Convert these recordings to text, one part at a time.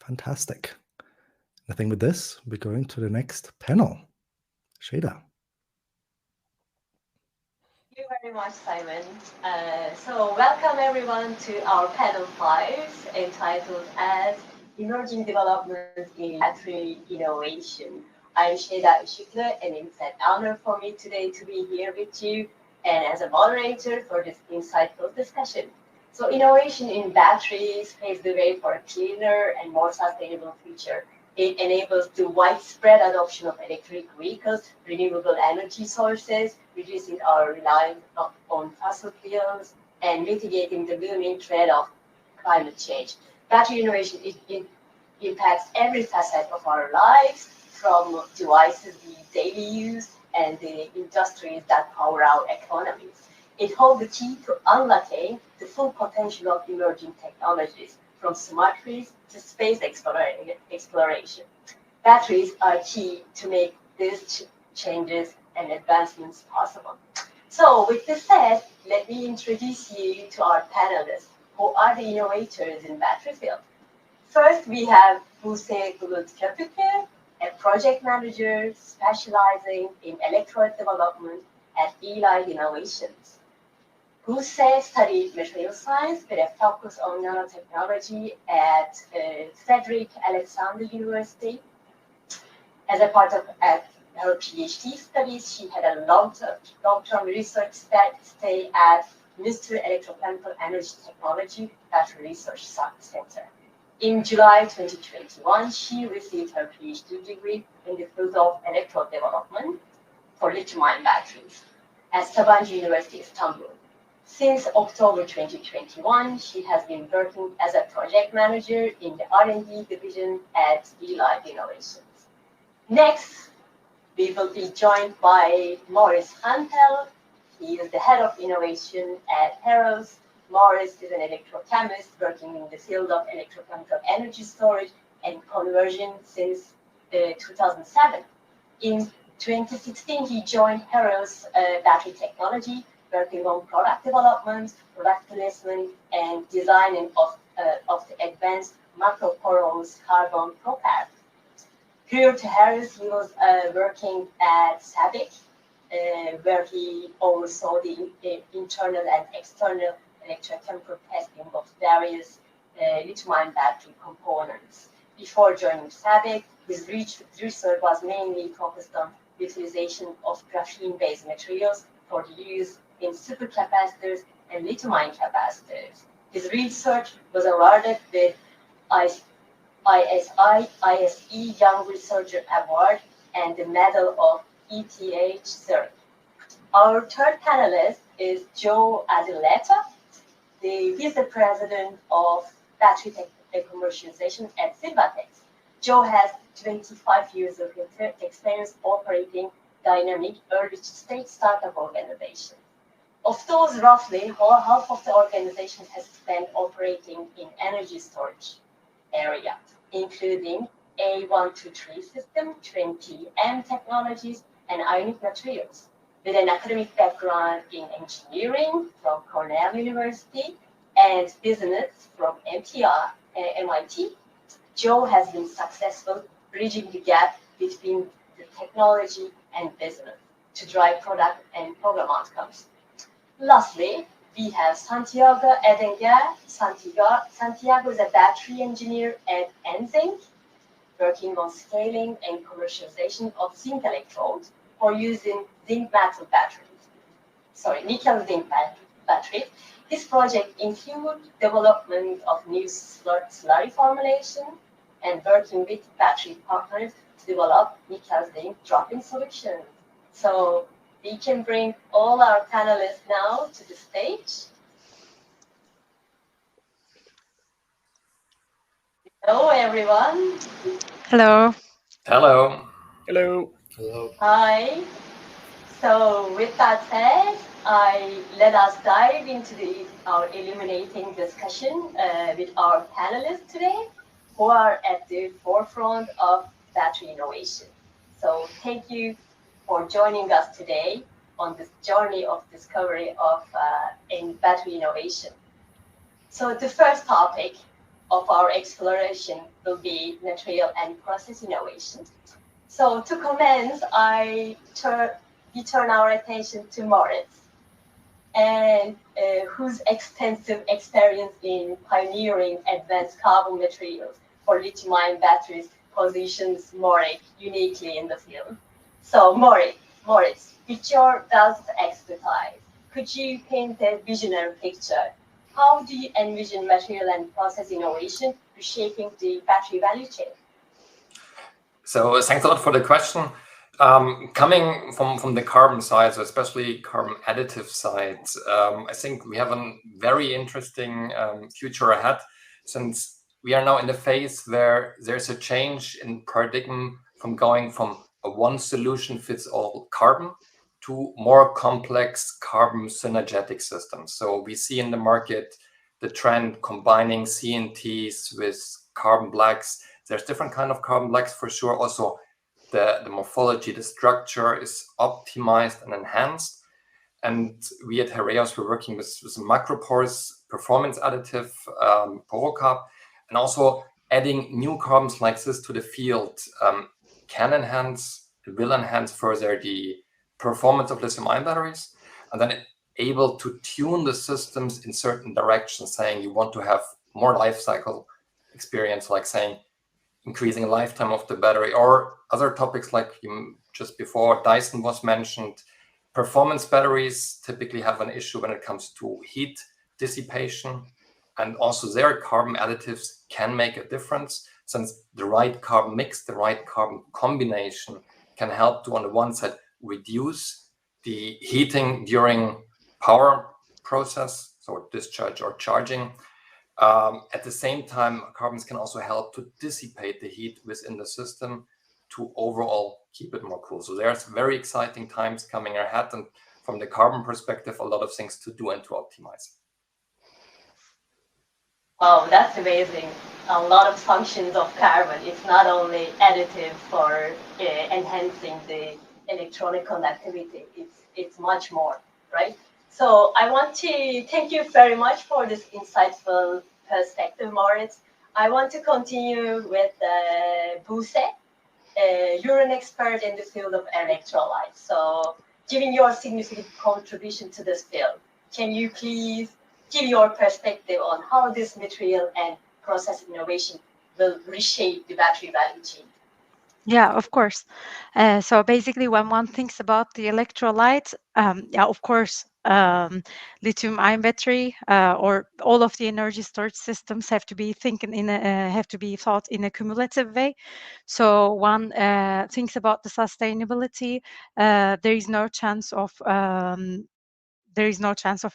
Fantastic. I think with this, we're going to the next panel. Shada. Thank you very much, Simon. So welcome everyone to our panel 5 entitled as Emerging Developments in Battery Innovation. I'm Shada Işıklı and it's an honor for me today to be here with you and as a moderator for this insightful discussion. So innovation in batteries paves the way for a cleaner and more sustainable future. It enables the widespread adoption of electric vehicles, renewable energy sources, reducing our reliance on fossil fuels, and mitigating the looming threat of climate change. Battery innovation it impacts every facet of our lives, from devices we daily use and the industries that power our economies. It holds the key to unlocking the full potential of emerging technologies, from smart grids to space exploration. Batteries are key to make these changes and advancements possible. So with this said, let me introduce you to our panelists, who are the innovators in battery field. First, we have Buse Bulut Köpükler, a project manager specializing in electrode development at Eli Innovations. Buse studied material science with a focus on nanotechnology at Frederick Alexander University. As a part of her PhD studies, she had a long-term research stay at Mr. Electrochemical Energy Technology Battery Research Center. In July 2021, she received her PhD degree in the field of electrode development for lithium-ion batteries at Sabancı University, Istanbul. Since October 2021, she has been working as a project manager in the R&D division at Eli Innovations. Next, we will be joined by Maurice Hantel. He is the head of innovation at Heros. Maurice is an electrochemist working in the field of electrochemical energy storage and conversion since 2007. In 2016, he joined Heros Battery Technology, working on product development, product placement, and designing of the advanced macroporous carbon propack. Prior to Harris, he was working at SABIC, where he oversaw the internal and external electrochemical testing of various lithium-ion battery components. Before joining SABIC, his research was mainly focused on utilization of graphene-based materials for use in supercapacitors and lithium-ion capacitors. His research was awarded with ISE Young Researcher Award and the Medal of ETH Zurich. Our third panelist is Joe Azuleta. He's the president of battery commercialization at Silvatex. Joe has 25 years of experience operating dynamic early-stage startup organizations. Of those, roughly half of the organization has spent operating in energy storage area, including A123 system, 20M technologies, and ionic materials. With an academic background in engineering from Cornell University and business from MIT, Joe has been successful bridging the gap between the technology and business to drive product and program outcomes. Lastly, we have Santiago Edenga. Santiago is a battery engineer at NZinc, working on scaling and commercialization of zinc electrodes for using nickel zinc batteries. This project includes development of new slurry formulation and working with battery partners to develop nickel zinc drop-in solutions. So we can bring all our panelists now to the stage. Hello, everyone. Hello. Hello. Hello. Hello. Hi. So with that said, let us dive into our illuminating discussion with our panelists today, who are at the forefront of battery innovation. So thank you for joining us today on this journey of discovery of in battery innovation. So the first topic, of our exploration will be material and process innovation. So to commence, we turn our attention to Moritz, and whose extensive experience in pioneering advanced carbon materials for lithium-ion batteries positions Moritz uniquely in the field. So Moritz, with your vast expertise, could you paint a visionary picture? How do you envision material and process innovation reshaping the battery value chain? So thanks a lot for the question. Coming from the carbon side, so especially carbon additive side, I think we have a very interesting future ahead, since we are now in the phase where there's a change in paradigm from going from a one solution fits all carbon to more complex carbon synergetic systems. So we see in the market the trend combining CNTs with carbon blacks. There's different kind of carbon blacks for sure. Also, the morphology, the structure is optimized and enhanced. And we at Heraeus, we're working with a macroporous performance additive, PoroCarb, and also adding new carbons like this to the field will enhance further the performance of lithium-ion batteries, and then able to tune the systems in certain directions, saying you want to have more life cycle experience, like saying increasing lifetime of the battery, or other topics like you just before Dyson was mentioned. Performance batteries typically have an issue when it comes to heat dissipation, and also their carbon additives can make a difference, since the right carbon mix, the right carbon combination can help to, on the one side, reduce the heating during power process, so discharge or charging. At the same time, carbons can also help to dissipate the heat within the system to overall keep it more cool. So there's very exciting times coming ahead, and from the carbon perspective, a lot of things to do and to optimize. Wow, that's amazing. A lot of functions of carbon. It's not only additive for enhancing the electronic conductivity. It's much more, right? So I want to thank you very much for this insightful perspective, Moritz. I want to continue with Buse. You're an expert in the field of electrolytes. So given your significant contribution to this field, can you please give your perspective on how this material and process innovation will reshape the battery value chain? Yeah, of course. So basically, when one thinks about the electrolyte, yeah, of course, lithium-ion battery or all of the energy storage systems have to be thought in a cumulative way. So one thinks about the sustainability. There is no chance of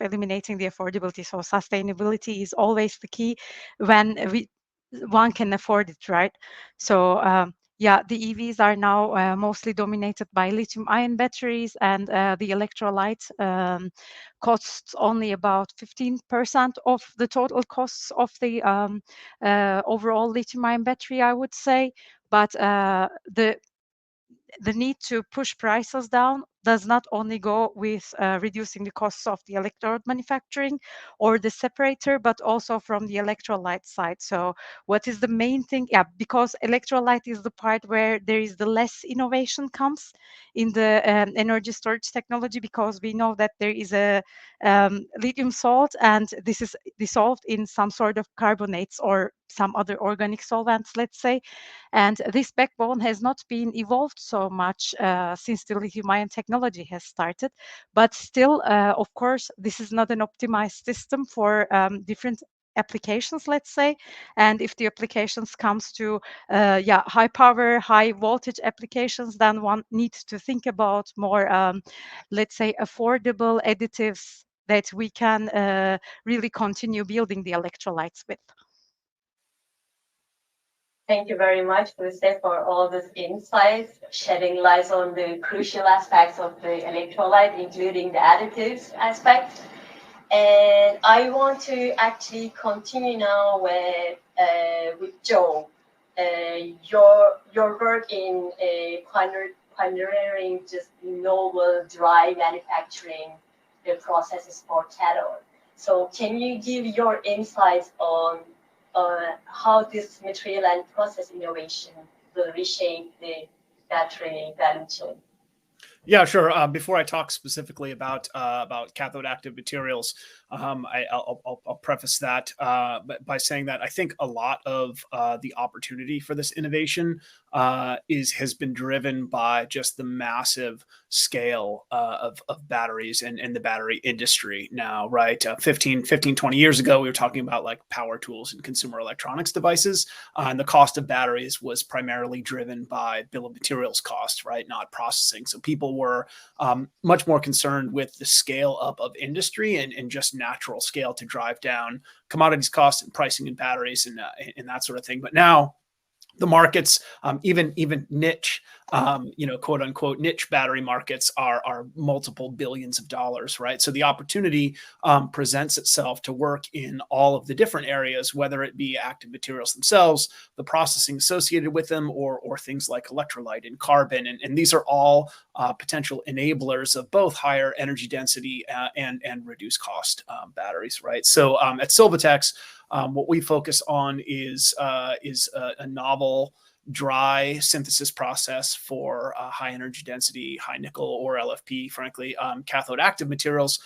eliminating the affordability. So sustainability is always the key when one can afford it, right? So yeah, the EVs are now mostly dominated by lithium-ion batteries, and the electrolyte costs only about 15% of the total costs of the overall lithium-ion battery, I would say. But the need to push prices down does not only go with reducing the costs of the electrode manufacturing or the separator, but also from the electrolyte side. So what is the main thing? Yeah, because electrolyte is the part where there is the less innovation comes in the energy storage technology, because we know that there is a lithium salt, and this is dissolved in some sort of carbonates or some other organic solvents, let's say. And this backbone has not been evolved so much since the lithium-ion technology has started. But still, of course, this is not an optimized system for different applications, let's say. And if the applications comes to high power, high voltage applications, then one needs to think about more, let's say, affordable additives that we can really continue building the electrolytes with. Thank you very much, Buse, for all these insights, shedding light on the crucial aspects of the electrolyte, including the additives aspect. And I want to actually continue now with Joe. Your work in pioneering just novel dry manufacturing the processes for cathode. So can you give your insights on how this material and process innovation will reshape the battery value chain. Yeah, sure. Before I talk specifically about cathode active materials, I'll preface that by saying that I think a lot of the opportunity for this innovation has been driven by just the massive scale of batteries and the battery industry now, right? 15, 20 years ago, we were talking about like power tools and consumer electronics devices, and the cost of batteries was primarily driven by bill of materials cost, right? Not processing. So people were much more concerned with the scale up of industry and just natural scale to drive down commodities costs and pricing in batteries and that sort of thing. But now the markets, even niche, quote unquote niche battery markets are multiple billions of dollars, right? So the opportunity presents itself to work in all of the different areas, whether it be active materials themselves, the processing associated with them, or things like electrolyte and carbon, and these are all potential enablers of both higher energy density and reduced cost batteries, right? So at Silvatex, what we focus on is a novel dry synthesis process for high energy density, high nickel or LFP, frankly, cathode active materials,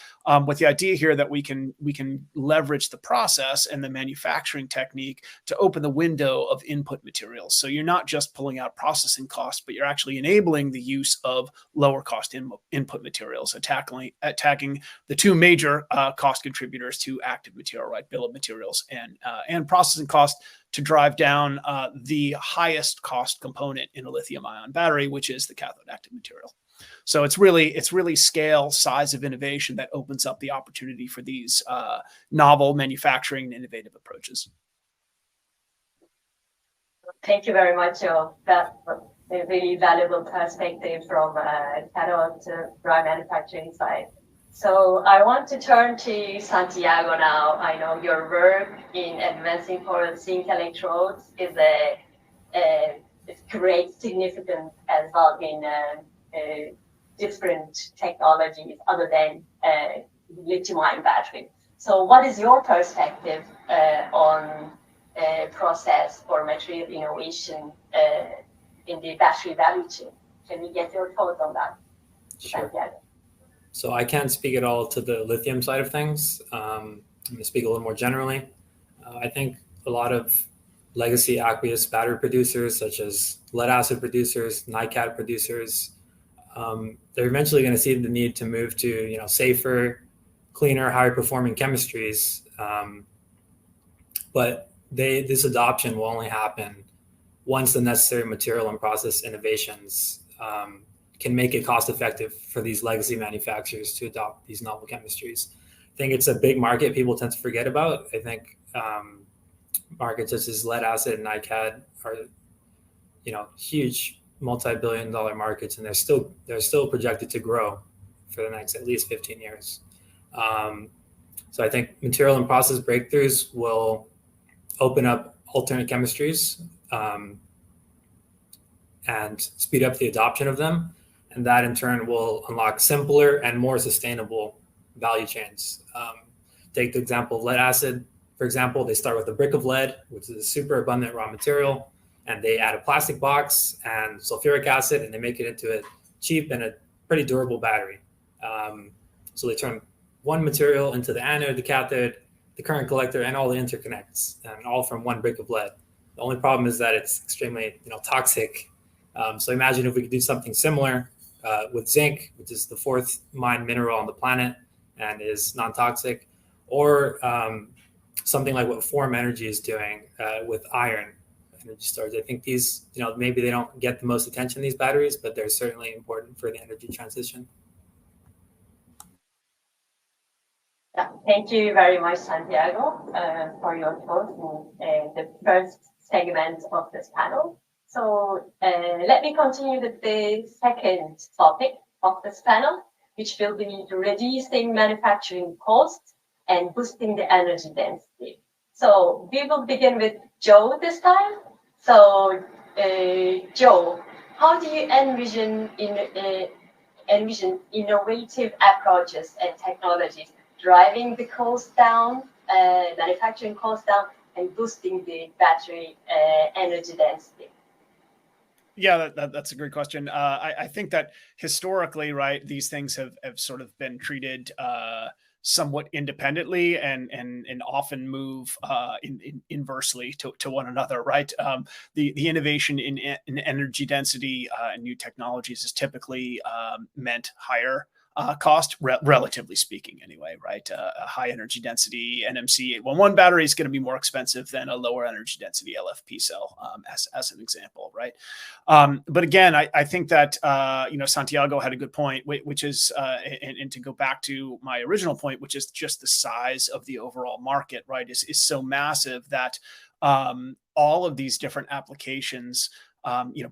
with the idea here that we can leverage the process and the manufacturing technique to open the window of input materials. So you're not just pulling out processing costs, but you're actually enabling the use of lower cost input materials, attacking the two major cost contributors to active material, right? Bill of materials and processing cost, to drive down the highest cost component in a lithium ion battery, which is the cathode active material. So it's really scale, size of innovation that opens up the opportunity for these novel manufacturing and innovative approaches. Thank you very much, Joe. That was a really valuable perspective from cathode to dry manufacturing side. So I want to turn to Santiago now. I know your work in advancing for zinc electrodes is a great significance as well in different technologies other than lithium-ion battery. So what is your perspective on process or material innovation in the battery value chain? Can we get your thoughts on that? Sure. Santiago? So I can't speak at all to the lithium side of things. I'm going to speak a little more generally. I think a lot of legacy aqueous battery producers, such as lead acid producers, NiCad producers, they're eventually going to see the need to move to safer, cleaner, higher performing chemistries. But this adoption will only happen once the necessary material and process innovations can make it cost effective for these legacy manufacturers to adopt these novel chemistries. I think it's a big market people tend to forget about. I think markets such as lead acid and NiCad are huge multi-billion-dollar markets, and they're still projected to grow for the next at least 15 years. So I think material and process breakthroughs will open up alternate chemistries and speed up the adoption of them. And that in turn will unlock simpler and more sustainable value chains. Take the example of lead acid. For example, they start with a brick of lead, which is a super abundant raw material, and they add a plastic box and sulfuric acid, and they make it into a cheap and a pretty durable battery. So they turn one material into the anode, the cathode, the current collector, and all the interconnects, and all from one brick of lead. The only problem is that it's extremely toxic. So imagine if we could do something similar with zinc, which is the fourth mined mineral on the planet and is non-toxic, or something like what Form Energy is doing with iron energy storage. I think these, maybe they don't get the most attention, these batteries, but they're certainly important for the energy transition. Yeah, thank you very much, Santiago, for your thoughts in the first segment of this panel. So let me continue with the second topic of this panel, which will be reducing manufacturing costs and boosting the energy density. So we will begin with Joe this time. So Joe, how do you envision innovative approaches and technologies driving the cost down, manufacturing cost down, and boosting the battery energy density? Yeah, that's a great question. I think that historically, right, these things have sort of been treated somewhat independently and often move inversely to one another, right? The innovation in energy density and new technologies is typically meant higher cost, relatively speaking, anyway, right? A high energy density NMC 811 battery is going to be more expensive than a lower energy density LFP cell, as an example, right? But again, I think that Santiago had a good point, which is, and to go back to my original point, which is just the size of the overall market, right, is so massive that all of these different applications,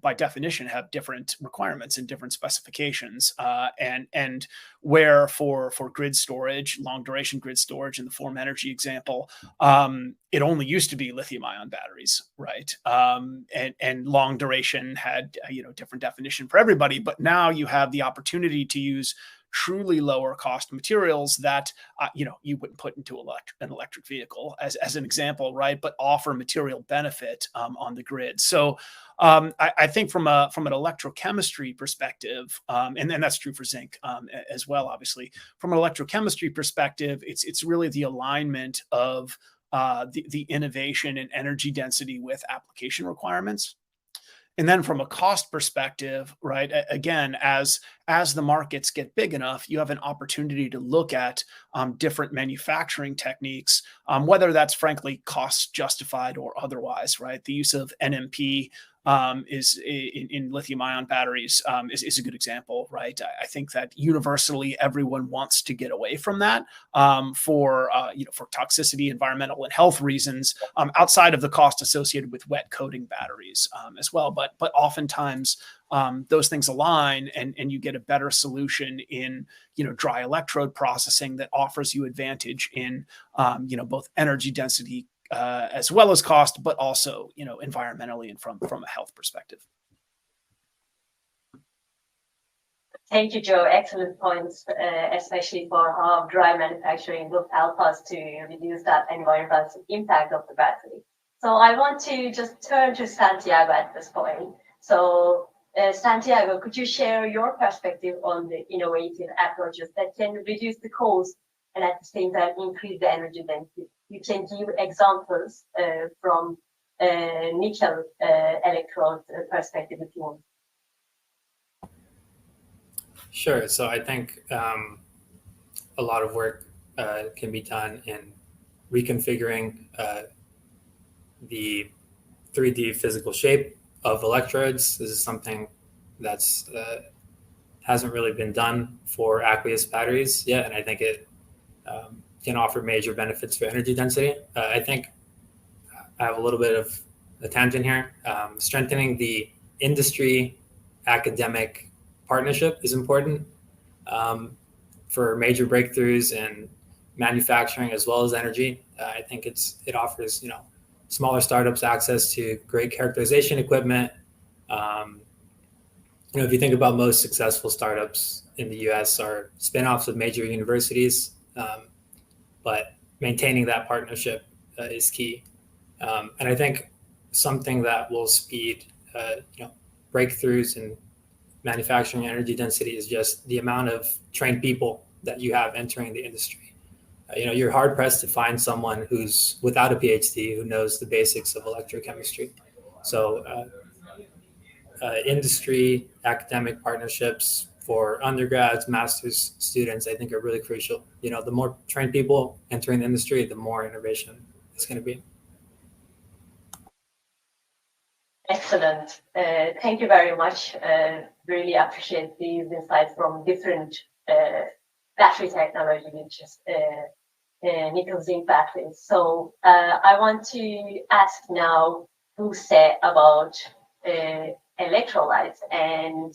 by definition, have different requirements and different specifications. And where for grid storage, long duration grid storage in the Form Energy example, it only used to be lithium-ion batteries, right? And long duration had different definition for everybody, but now you have the opportunity to use truly lower cost materials that you wouldn't put into an electric vehicle, as an example, right? But offer material benefit on the grid. So I think from an electrochemistry perspective, and that's true for zinc as well, obviously. From an electrochemistry perspective, it's really the alignment of the innovation and energy density with application requirements. And then from a cost perspective, right, again, as the markets get big enough, you have an opportunity to look at different manufacturing techniques, whether that's frankly cost justified or otherwise, right? The use of NMP is in lithium-ion batteries is a good example, right? I think that universally everyone wants to get away from that for toxicity, environmental, and health reasons, outside of the cost associated with wet coating batteries as well. But oftentimes those things align, and you get a better solution in dry electrode processing that offers you advantage in both energy density as well as cost, but also environmentally and from a health perspective. Thank you, Joe. Excellent points, especially for how dry manufacturing will help us to reduce that environmental impact of the battery. So I want to just turn to Santiago at this point. So Santiago, could you share your perspective on the innovative approaches that can reduce the cost and at the same time increase the energy density? You can give examples from nickel electrode perspective if you want. Sure. So I think a lot of work can be done in reconfiguring the 3D physical shape of electrodes. This is something that's hasn't really been done for aqueous batteries yet, and I think it can offer major benefits for energy density. I think I have a little bit of a tangent here. Strengthening the industry academic partnership is important for major breakthroughs in manufacturing as well as energy. I think it offers smaller startups access to great characterization equipment. If you think about most successful startups in the U.S. are spinoffs of major universities, but maintaining that partnership is key. And I think something that will speed breakthroughs in manufacturing energy density is just the amount of trained people that you have entering the industry. You're hard pressed to find someone who's without a PhD who knows the basics of electrochemistry. So industry academic partnerships for undergrads, master's students, I think are really crucial. The more trained people entering the industry, the more innovation it's going to be. Excellent. Thank you very much. Really appreciate these insights from different battery technology, which is nickel zinc batteries. So I want to ask now Buse about electrolytes and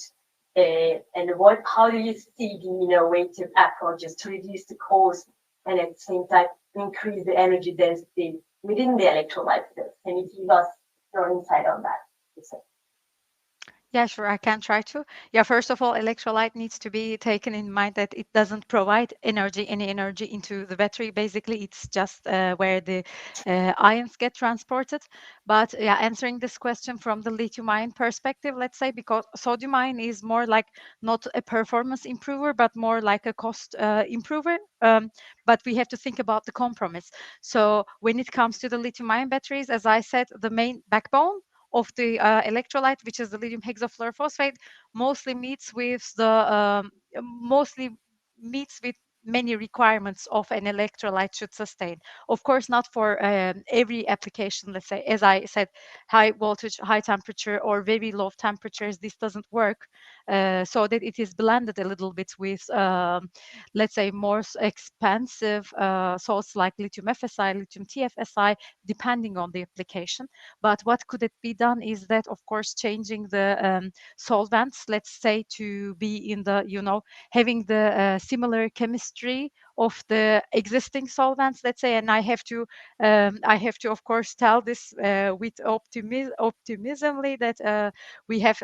how do you see the innovative approaches to reduce the cost and at the same time increase the energy density within the electrolyte field? Can you give us your insight on that? Yeah, sure, I can try to. Yeah, first of all, electrolyte needs to be taken in mind that it doesn't provide energy, any energy into the battery. Basically, it's just where the ions get transported. But yeah, answering this question from the lithium-ion perspective, let's say, because sodium-ion is more like not a performance improver, but more like a cost improver. But we have to think about the compromise. So when it comes to the lithium-ion batteries, as I said, the main backbone of the electrolyte, which is the lithium hexafluorophosphate, mostly meets with many requirements of an electrolyte should sustain. Of course, not for every application. Let's say, as I said, high voltage, high temperature, or very low temperatures. This doesn't work, so that it is blended a little bit with, let's say, more expensive salts like lithium FSI, lithium TFSI, depending on the application. But what could it be done is that, of course, changing the solvents, let's say, to be in the, having the similar chemistry of the existing solvents, let's say. And I have to, of course, tell this with optimismly that we have,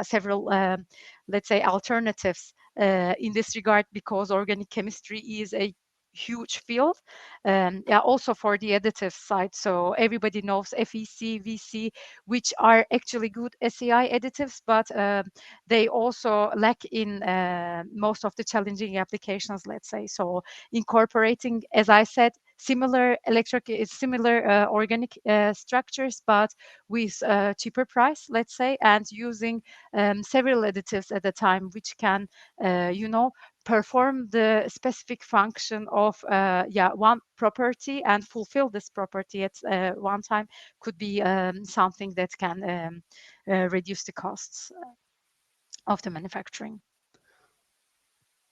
several, let's say, alternatives in this regard, because organic chemistry is a huge field, also for the additive side. So everybody knows FEC, VC, which are actually good SEI additives, but they also lack in most of the challenging applications, let's say. So incorporating, as I said, similar organic structures, but with cheaper price, let's say, and using several additives at a time, which can, perform the specific function of one property and fulfill this property at one time, could be something that can reduce the costs of the manufacturing.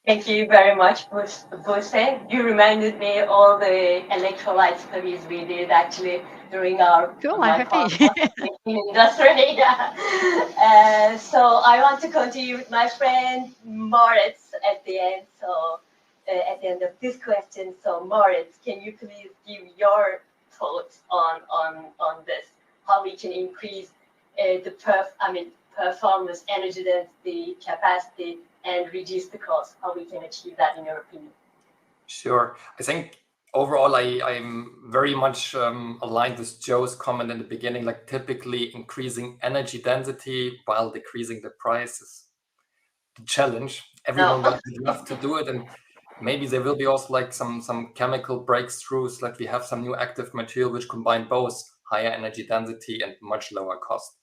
Thank you very much, Buse. You reminded me all the electrolyte studies we did actually during Cool, my I'm happy. in industry. Yeah. So I want to continue with my friend Moritz at the end. So at the end of this question, so Moritz, can you please give your thoughts on this? How we can increase performance, energy density, capacity, and reduce the cost? How we can achieve that, in your opinion? Sure. I think overall, I'm very much aligned with Joe's comment in the beginning, like typically increasing energy density while decreasing the price is the challenge. Everyone would love to do it, and maybe there will be also like some chemical breakthroughs, like we have some new active material which combine both higher energy density and much lower cost.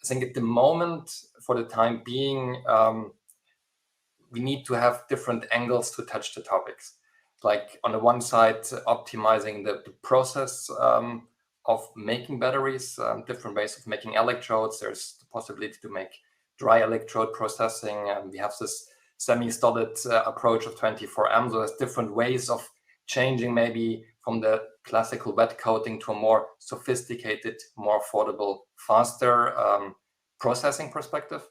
I think at the moment, for the time being, we need to have different angles to touch the topics. Like on the one side, optimizing the process of making batteries, different ways of making electrodes. There's the possibility to make dry electrode processing. We have this semi-solid approach of 24M. So there's different ways of changing maybe from the classical wet coating to a more sophisticated, more affordable, faster processing perspective.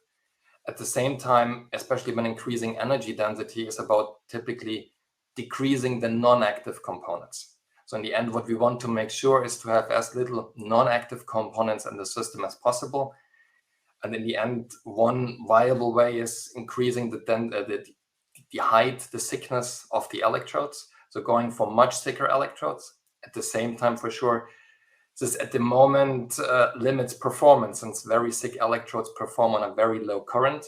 At the same time, especially when increasing energy density, is about typically decreasing the non-active components. So in the end, what we want to make sure is to have as little non-active components in the system as possible. And in the end, one viable way is increasing the height, the thickness of the electrodes. So going for much thicker electrodes. At the same time, for sure, this at the moment limits performance, since very thick electrodes perform on a very low current.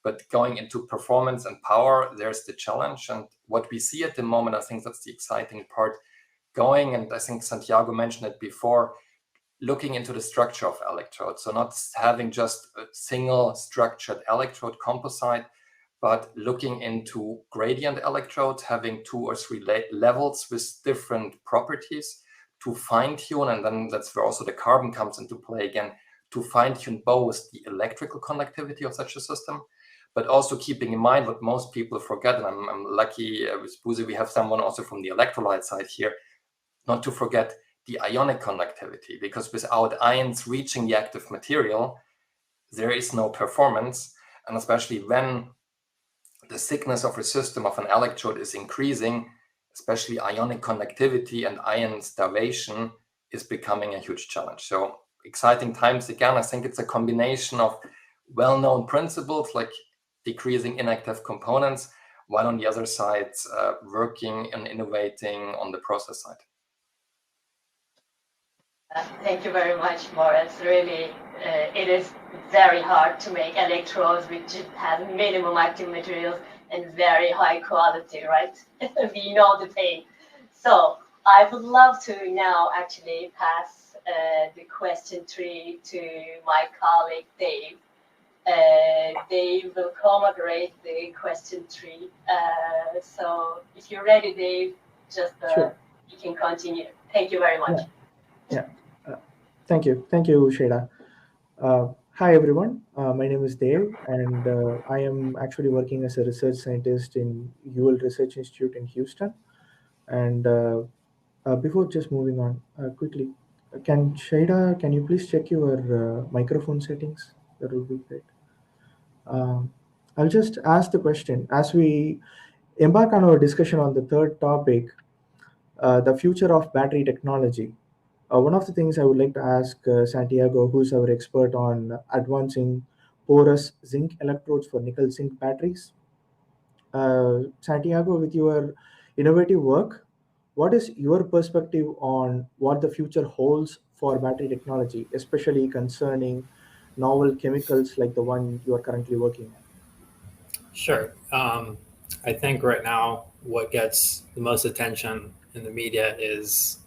But going into performance and power, there's the challenge. And what we see at the moment, I think that's the exciting part, and I think Santiago mentioned it before, looking into the structure of electrodes. So not having just a single structured electrode composite, but looking into gradient electrodes, having 2 or 3 levels with different properties to fine-tune, and then that's where also the carbon comes into play again, to fine-tune both the electrical conductivity of such a system, but also keeping in mind what most people forget, and I'm lucky with Buse, we have someone also from the electrolyte side here, not to forget the ionic conductivity, because without ions reaching the active material, there is no performance, and especially when the thickness of a system of an electrode is increasing, especially ionic conductivity and ion starvation is becoming a huge challenge. So exciting times again. I think it's a combination of well-known principles like decreasing inactive components, while on the other side, working and innovating on the process side. Thank you very much, Moritz. Really, it is very hard to make electrodes which just have minimum active materials and very high quality, right? We know the pain. So I would love to now actually pass the question 3 to my colleague, Dave. Dave will co-moderate the question 3. So if you're ready, Dave, just Sure. you can continue. Thank you very much. Yeah. Thank you, Sheda. Hi everyone. My name is Dev, and I am actually working as a research scientist in UL Research Institute in Houston. And before just moving on quickly, can you please check your microphone settings? That would be great. I'll just ask the question as we embark on our discussion on the third topic, the future of battery technology. One of the things I would like to ask Santiago, who's our expert on advancing porous zinc electrodes for nickel zinc batteries. Santiago, with your innovative work, what is your perspective on what the future holds for battery technology, especially concerning novel chemicals like the one you are currently working on? Sure. I think right now what gets the most attention in the media is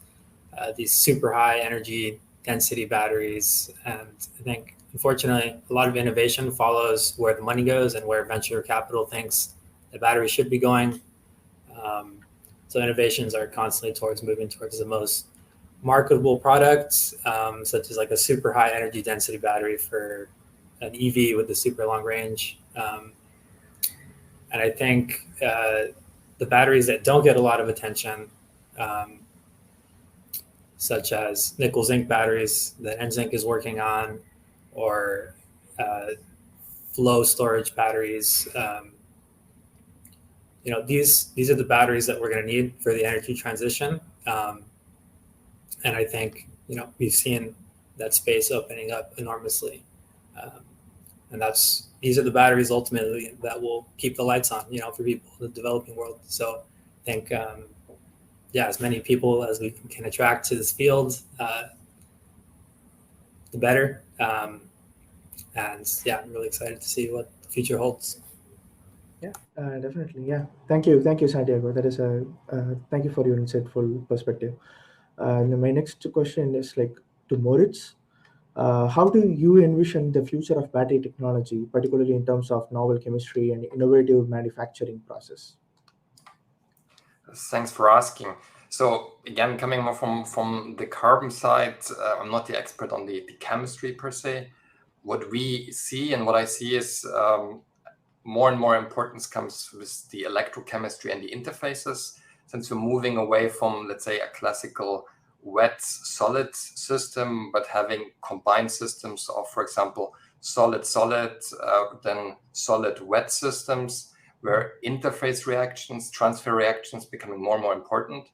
these super high energy density batteries. And I think, unfortunately, a lot of innovation follows where the money goes and where venture capital thinks the battery should be going. So innovations are constantly moving towards the most marketable products, such as like a super high energy density battery for an EV with a super long range. And I think the batteries that don't get a lot of attention, such as nickel zinc batteries that NZinc is working on, or flow storage batteries. These are the batteries that we're going to need for the energy transition. And I think we've seen that space opening up enormously. And these are the batteries ultimately that will keep the lights on, for people in the developing world. So I think, as many people as we can attract to this field, the better. And I'm really excited to see what the future holds. Yeah, definitely. Yeah, thank you, Santiago. That is thank you for your insightful perspective. My next question is to Moritz. How do you envision the future of battery technology, particularly in terms of novel chemistry and innovative manufacturing process? Thanks for asking. So again, coming more from the carbon side, I'm not the expert on the chemistry per se. What we see and what I see is more and more importance comes with the electrochemistry and the interfaces. Since we're moving away from, let's say, a classical wet solid system, but having combined systems of, for example, solid then solid wet systems, where interface reactions, transfer reactions becoming more and more important.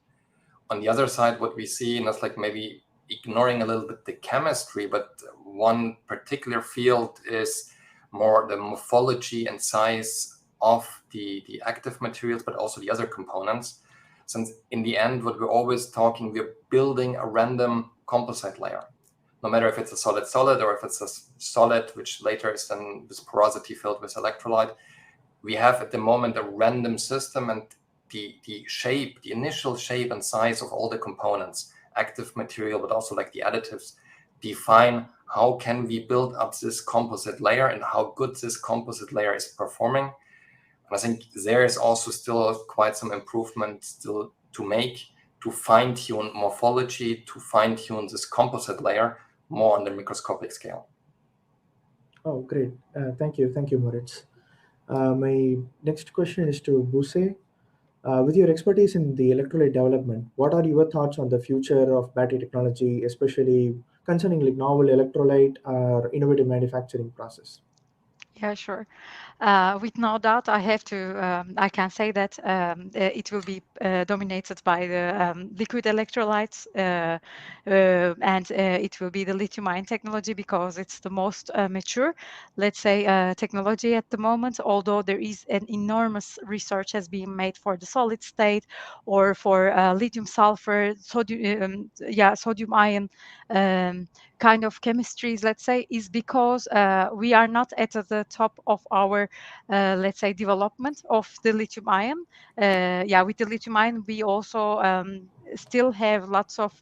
On the other side, what we see, and that's like maybe ignoring a little bit the chemistry, but one particular field is more the morphology and size of the active materials, but also the other components. Since in the end, what we're always talking, we're building a random composite layer. No matter if it's a solid or if it's a solid, which later is then this porosity filled with electrolyte, we have at the moment a random system, and the shape, the initial shape and size of all the components, active material, but also like the additives, define how can we build up this composite layer and how good this composite layer is performing. And I think there is also still quite some improvement still to make to fine-tune morphology, to fine-tune this composite layer more on the microscopic scale. Oh, great. Thank you, Moritz. My next question is to Buse. With your expertise in the electrolyte development, what are your thoughts on the future of battery technology, especially concerning novel electrolyte or innovative manufacturing process? Yeah, sure. With no doubt, I can say that it will be dominated by the liquid electrolytes, and it will be the lithium-ion technology because it's the most mature, let's say, technology at the moment. Although there is an enormous research has been made for the solid state or for lithium sulfur, sodium ion. Kind of chemistries, let's say, is because we are not at the top of our, let's say, development of the lithium ion. With the lithium ion, we also still have lots of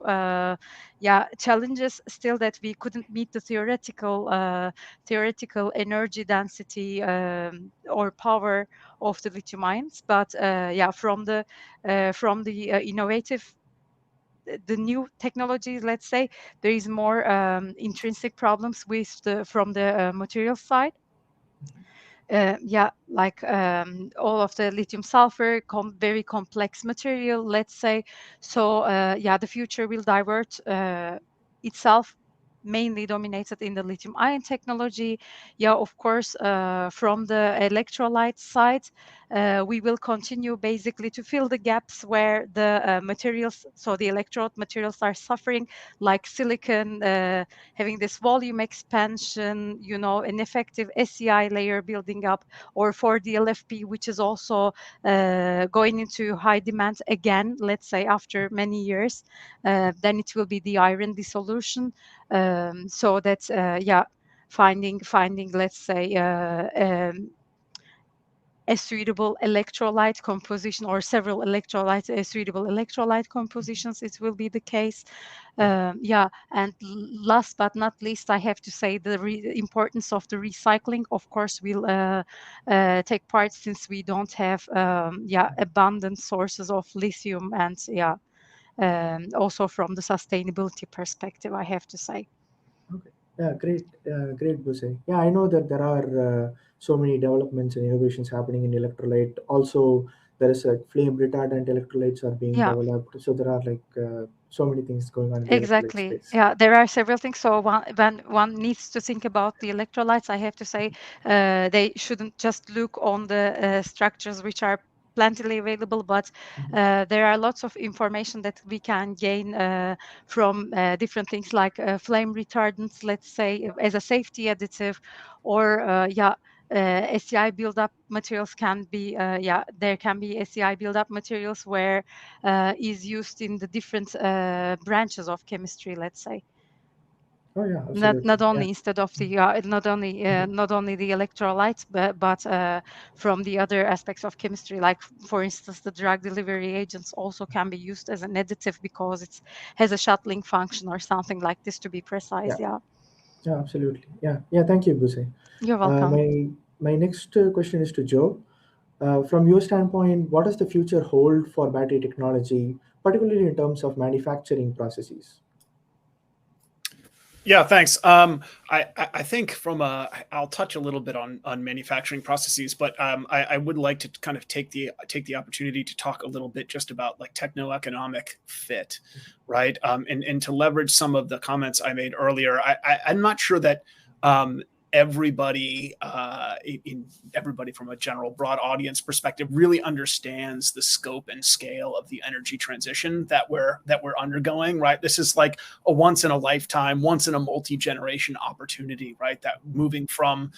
challenges still that we couldn't meet the theoretical energy density or power of the lithium ions. But from the innovative, the new technologies, let's say, there is more intrinsic problems from the material side. Like all of the lithium sulfur, very complex material, let's say. So the future will divert itself mainly dominated in the lithium ion technology. Of course, from the electrolyte side, we will continue basically to fill the gaps where the materials, so the electrode materials are suffering, like silicon, having this volume expansion, an effective SEI layer building up, or for the LFP, which is also going into high demand again, let's say after many years, then it will be the iron dissolution. So that's finding, let's say, a suitable electrolyte composition or several electrolytes, suitable electrolyte compositions, it will be the case. And last but not least, I have to say the importance of the recycling, of course, will take part, since we don't have abundant sources of lithium, and also from the sustainability perspective, I have to say. Okay. Yeah, great, Buse. Yeah, I know that there are so many developments and innovations happening in electrolyte. Also, there is a flame retardant electrolytes are being Yeah. developed. So there are like so many things going on in the electrolyte Exactly. space. Yeah, there are several things. So when one needs to think about the electrolytes, I have to say they shouldn't just look on the structures which are plentifully available, but there are lots of information that we can gain from different things like flame retardants, let's say, as a safety additive, or SEI build-up materials can be, there can be SEI build-up materials where is used in the different branches of chemistry, let's say. Oh yeah, absolutely. Not only Yeah. instead of the not only the electrolytes, but from the other aspects of chemistry, like for instance the drug delivery agents also can be used as an additive because it has a shuttling function or something like this, to be precise. Yeah. Yeah, absolutely. Yeah. Thank you, Buse. You're welcome. My next question is to Joe. From your standpoint, what does the future hold for battery technology, particularly in terms of manufacturing processes? Yeah, thanks. I think I'll touch a little bit on manufacturing processes, but I would like to kind of take the opportunity to talk a little bit just about like techno-economic fit, right? And to leverage some of the comments I made earlier. I'm not sure that everybody from a general broad audience perspective really understands the scope and scale of the energy transition that we're undergoing, right? This is like a once in a lifetime, once in a multi-generation opportunity, right? That moving from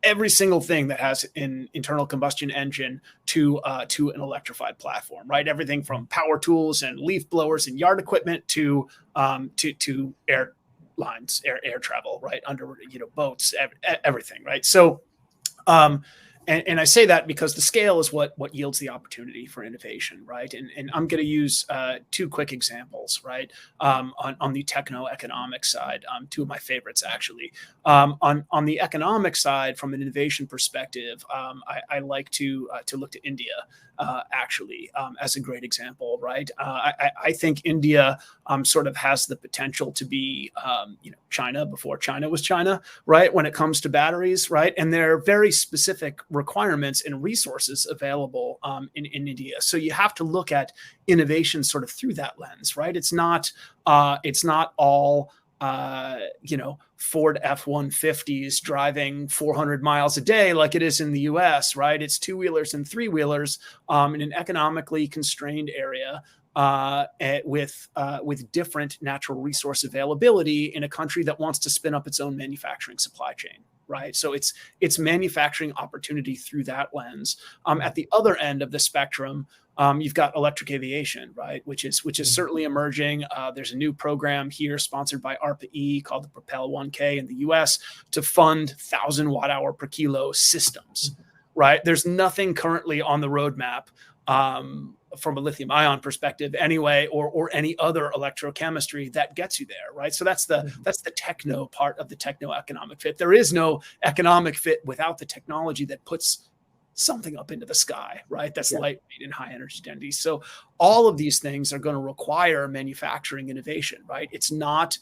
every single thing that has an internal combustion engine to an electrified platform, right? Everything from power tools and leaf blowers and yard equipment to air lines, air travel, right? Under, boats, everything, right? So, and I say that because the scale is what yields the opportunity for innovation, right? And I'm going to use two quick examples, right? On the techno-economic side, two of my favorites actually. On the economic side, from an innovation perspective, I like to look to India actually as a great example, right? I think India sort of has the potential to be China before China was China, right? When it comes to batteries, right? And there are very specific requirements and resources available in India. So you have to look at innovation sort of through that lens, right? It's not all Ford F-150s driving 400 miles a day like it is in the US, right? It's two-wheelers and three-wheelers in an economically constrained area with different natural resource availability in a country that wants to spin up its own manufacturing supply chain. Right. So it's manufacturing opportunity through that lens. At the other end of the spectrum, you've got electric aviation, right, which is certainly emerging. There's a new program here sponsored by ARPA-E called the Propel 1K in the US to fund 1,000 watt-hour per kilo systems, right? There's nothing currently on the roadmap from a lithium ion perspective anyway, or any other electrochemistry that gets you there, right? So that's the techno part of the techno-economic fit. There is no economic fit without the technology that puts something up into the sky, right? That's lightweight and high energy density. So all of these things are going to require manufacturing innovation, right? It's not,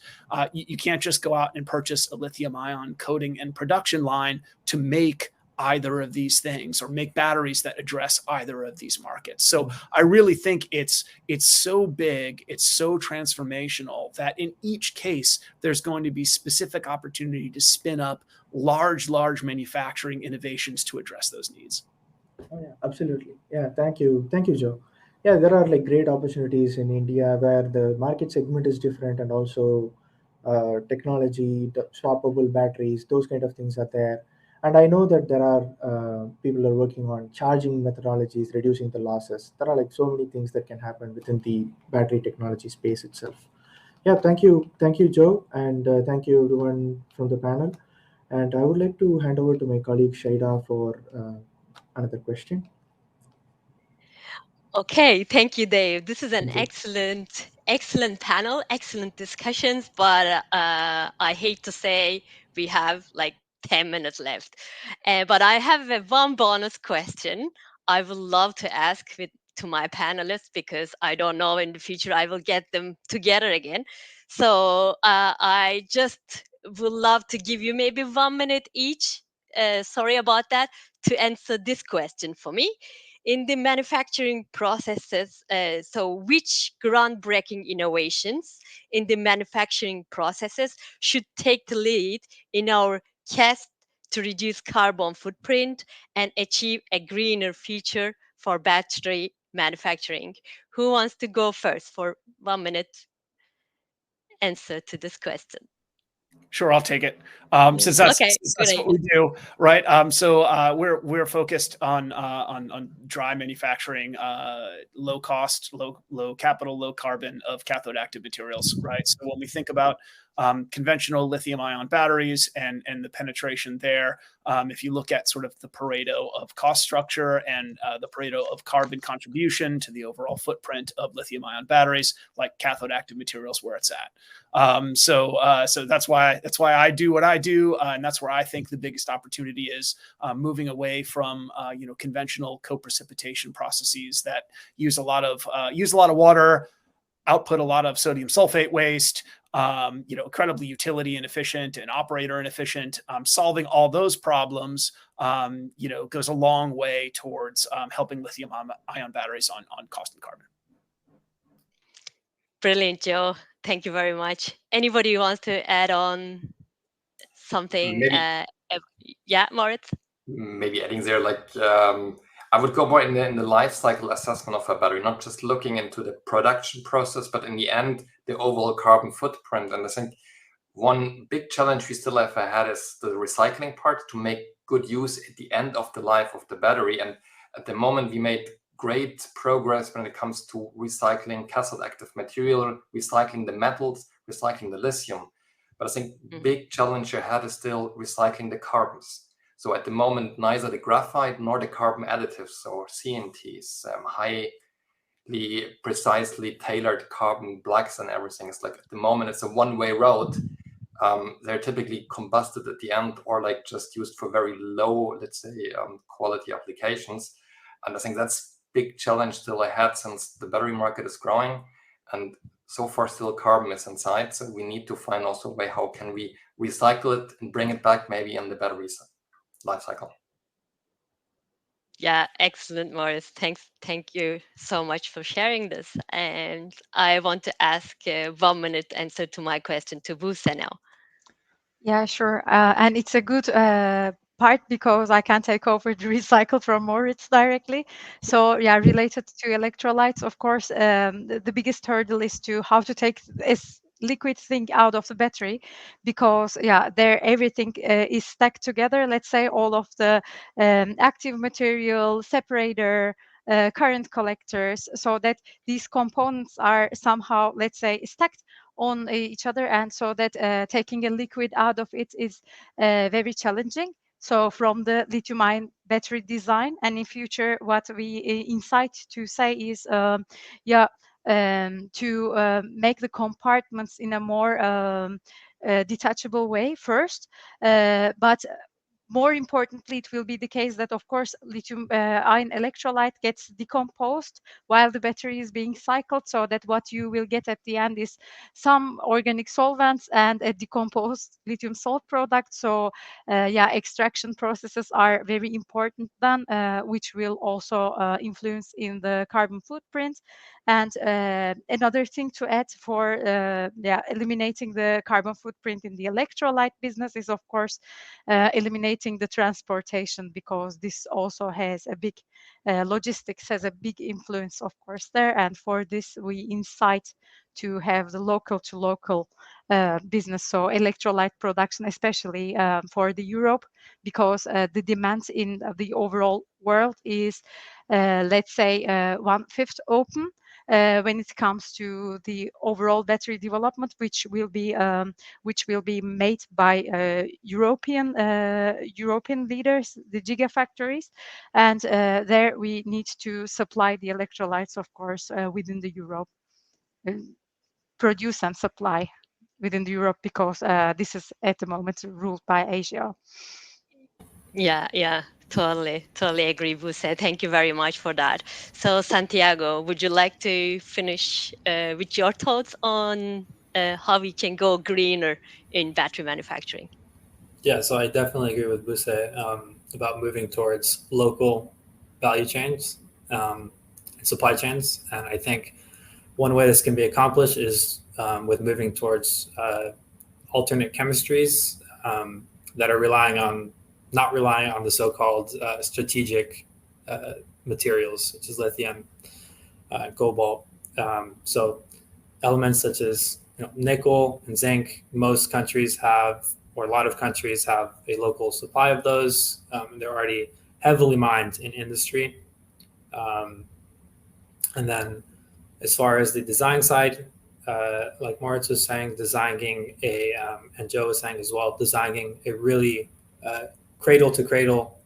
you can't just go out and purchase a lithium ion coating and production line to make either of these things or make batteries that address either of these markets. So I really think it's so big, it's so transformational that in each case, there's going to be specific opportunity to spin up large manufacturing innovations to address those needs. Oh, yeah, absolutely. Yeah, thank you, Joe. Yeah, there are like great opportunities in India where the market segment is different, and also technology, the swappable batteries, those kind of things are there. And I know that there are people are working on charging methodologies, reducing the losses. There are like so many things that can happen within the battery technology space itself. Yeah, thank you, Joe, and thank you everyone from the panel. And I would like to hand over to my colleague Shaida for another question. Okay, thank you, Dave. This is an Thank you. excellent panel, excellent discussions, but I hate to say we have like 10 minutes left. But I have one bonus question I would love to ask to my panelists, because I don't know in the future I will get them together again. So I just would love to give you maybe 1 minute each. Sorry about that, to answer this question for me. In the manufacturing processes, so which groundbreaking innovations in the manufacturing processes should take the lead in our quest to reduce carbon footprint and achieve a greener future for battery manufacturing? Who wants to go first for 1 minute answer to this question? Sure, I'll take it. Since Okay, that's what we do, right? So we're focused on dry manufacturing, low cost, low capital, low carbon of cathode active materials, right? So when we think about conventional lithium ion batteries and the penetration there, if you look at sort of the Pareto of cost structure and the Pareto of carbon contribution to the overall footprint of lithium ion batteries, like cathode active materials, where it's at. So that's why I do what I do, and that's where I think the biggest opportunity is, moving away from conventional co-precipitation processes that use a lot of water, output a lot of sodium sulfate waste, incredibly utility inefficient and operator inefficient. Solving all those problems, goes a long way towards helping lithium ion batteries on cost and carbon. Brilliant, Joe. Thank you very much. Anybody who wants to add on something? Yeah, Moritz? Maybe adding there, I would go more in the life cycle assessment of a battery, not just looking into the production process, but in the end, the overall carbon footprint. And I think one big challenge we still have ahead is the recycling part, to make good use at the end of the life of the battery. And at the moment, we made great progress when it comes to recycling cathode active material, recycling the metals, recycling the lithium. But I think big challenge ahead is still recycling the carbons. So at the moment, neither the graphite nor the carbon additives or CNTs, highly precisely tailored carbon blacks and everything, is like at the moment it's a one-way road. They're typically combusted at the end, or like just used for very low, let's say, quality applications. And I think that's big challenge still ahead, since the battery market is growing and so far still carbon is inside. So we need to find also a way how can we recycle it and bring it back maybe in the batteries life cycle. Yeah, excellent, Morris. Thank you so much for sharing this. And I want to ask a 1 minute answer to my question to Busa now. Yeah, sure. And it's a good part because I can take over the recycle from Moritz directly. So yeah, related to electrolytes, of course, the biggest hurdle is to how to take this liquid thing out of the battery, because yeah, there everything is stacked together. Let's say all of the active material, separator, current collectors, so that these components are somehow, let's say, stacked on each other, and so that taking a liquid out of it is very challenging. So from the lithium-ion battery design, and in future, what we incite to say is, to make the compartments in a more detachable way first, but more importantly, it will be the case that, of course, lithium-ion electrolyte gets decomposed while the battery is being cycled, so that what you will get at the end is some organic solvents and a decomposed lithium salt product. So, yeah, extraction processes are very important then, which will also influence in the carbon footprint. And another thing to add for eliminating the carbon footprint in the electrolyte business is, of course, eliminating the transportation, because this also has a big logistics has a big influence, of course, there. And for this, we incite to have the local to local business, so electrolyte production, especially for the Europe, because the demand in the overall world is, let's say, 1/5 open when it comes to the overall battery development, which will be made by European leaders, the gigafactories, and there we need to supply the electrolytes, of course, within the Europe, produce and supply within the Europe, because this is at the moment ruled by Asia. Yeah, totally agree, Buse. Thank you very much for that. So, Santiago, would you like to finish with your thoughts on how we can go greener in battery manufacturing? Yeah, so I definitely agree with Buse about moving towards local value chains and supply chains. And I think one way this can be accomplished is with moving towards alternate chemistries that are not relying on the so-called strategic materials, such as lithium, cobalt. So elements such as nickel and zinc, most countries have, or a lot of countries have, a local supply of those. They're already heavily mined in industry. And then as far as the design side, like Moritz was saying, and Joe was saying as well, designing a really cradle to cradle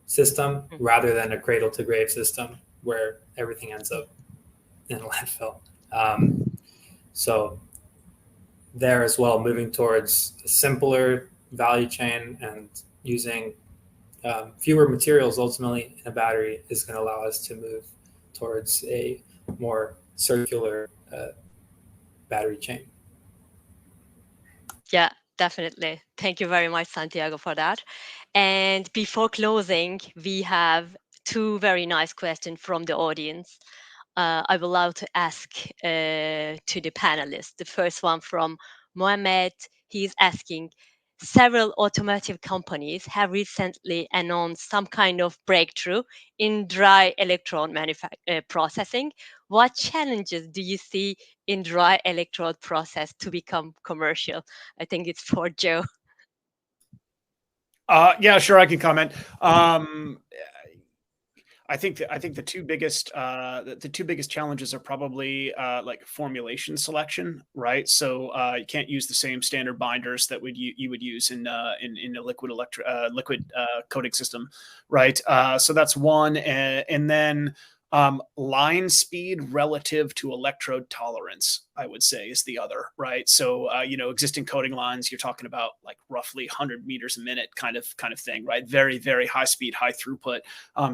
system rather than a cradle to grave system where everything ends up in a landfill. So there as well, moving towards a simpler value chain and using fewer materials ultimately in a battery is going to allow us to move towards a more circular battery chain. Yeah, definitely. Thank you very much, Santiago, for that. And before closing, we have two very nice questions from the audience. I would love to ask to the panelists. The first one from Mohamed. He's asking, several automotive companies have recently announced some kind of breakthrough in dry electrode processing. What challenges do you see in dry electrode process to become commercial? I think it's for Joe. Yeah, sure, I can comment. I think the two biggest challenges are probably like formulation selection, right? So you can't use the same standard binders that you would use in a liquid coating system, right? So that's one, and then line speed relative to electrode tolerance, I would say, is the other, right? So existing coating lines, you're talking about like roughly 100 meters a minute kind of thing, right? Very, very high speed, high throughput.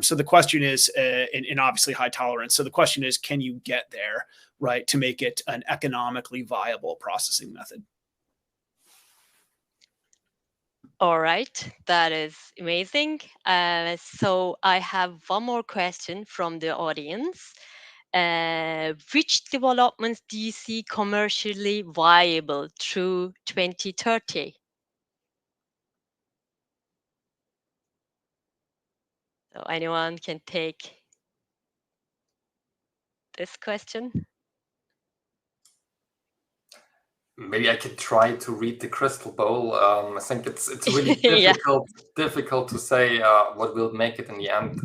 So the question is, and obviously high tolerance. So the question is, can you get there, right, to make it an economically viable processing method? All right, that is amazing. So I have one more question from the audience. Which developments do you see commercially viable through 2030? So anyone can take this question? Maybe I could try to read the crystal ball. I think it's really Yeah. difficult to say what will make it in the end.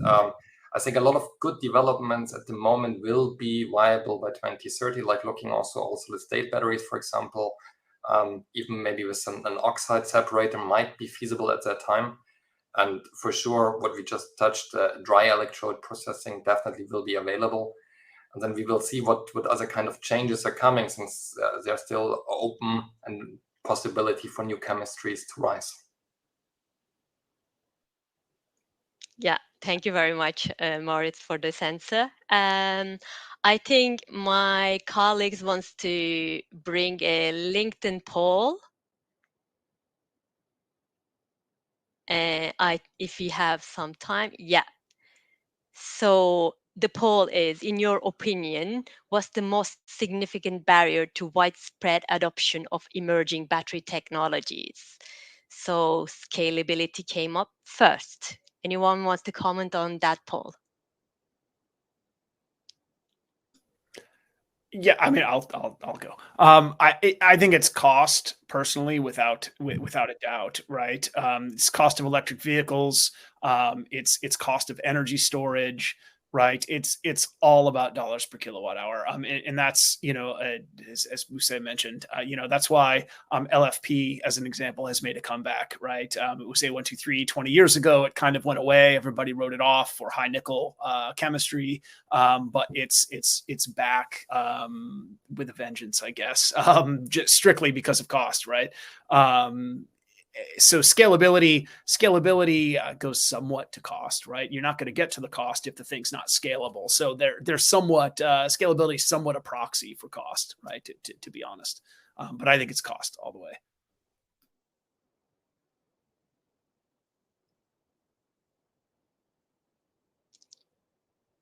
I think a lot of good developments at the moment will be viable by 2030, like looking also solid-state batteries, for example. Even maybe with an oxide separator might be feasible at that time. And for sure, what we just touched, dry electrode processing definitely will be available. And then we will see what other kind of changes are coming, since they're still open and possibility for new chemistries to rise. Yeah, thank you very much, Moritz, for this answer. I think my colleagues wants to bring a LinkedIn poll. If we have some time, yeah. So the poll is, in your opinion, what's the most significant barrier to widespread adoption of emerging battery technologies? So scalability came up first. Anyone wants to comment on that poll? Yeah, I mean, I'll go. I think it's cost personally, without a doubt, right? It's cost of electric vehicles. It's cost of energy storage, right? It's all about dollars per kilowatt hour. And that's, as Musa mentioned, that's why LFP, as an example, has made a comeback, right? It was A123 20 years ago. It kind of went away. Everybody wrote it off for high nickel chemistry. But it's back with a vengeance, I guess, just strictly because of cost, right? So scalability goes somewhat to cost, right? You're not going to get to the cost if the thing's not scalable. So they're somewhat scalability is somewhat a proxy for cost, right? To be honest, but I think it's cost all the way.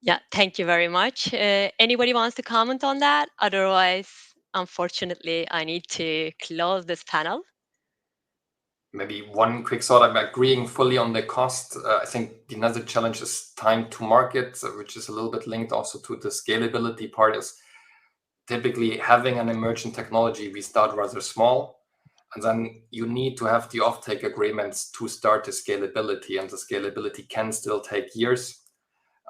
Yeah, thank you very much. Anybody wants to comment on that? Otherwise, unfortunately, I need to close this panel. Maybe one quick thought. I'm agreeing fully on the cost. I think another challenge is time to market, which is a little bit linked also to the scalability part. Is typically having an emerging technology, we start rather small, and then you need to have the offtake agreements to start the scalability, and the scalability can still take years.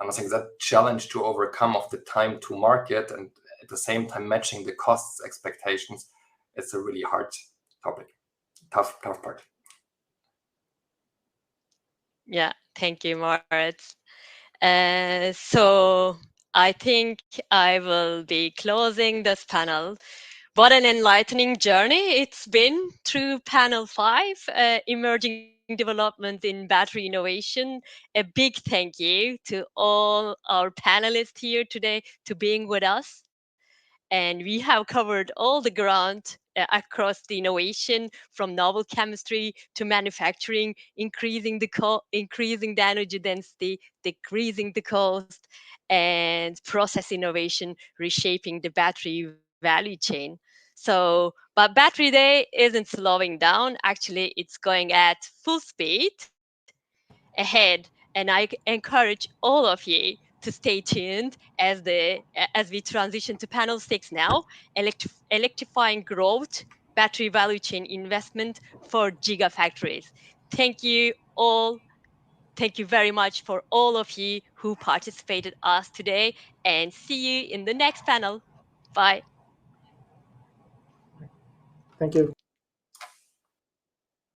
And I think that challenge to overcome of the time to market and at the same time matching the costs expectations, it's a really hard topic, tough part. Yeah, thank you, Moritz. So I think I will be closing this panel. What an enlightening journey it's been through panel 5, emerging developments in battery innovation. A big thank you to all our panelists here today to being with us. And we have covered all the ground across the innovation, from novel chemistry to manufacturing, increasing the energy density, decreasing the cost, and process innovation, reshaping the battery value chain. But Battery Day isn't slowing down. Actually, it's going at full speed ahead, and I encourage all of you to stay tuned as we transition to panel 6 now, electrifying growth, battery value chain investment for gigafactories. Thank you all. Thank you very much for all of you who participated us today, and see you in the next panel. Bye. Thank you.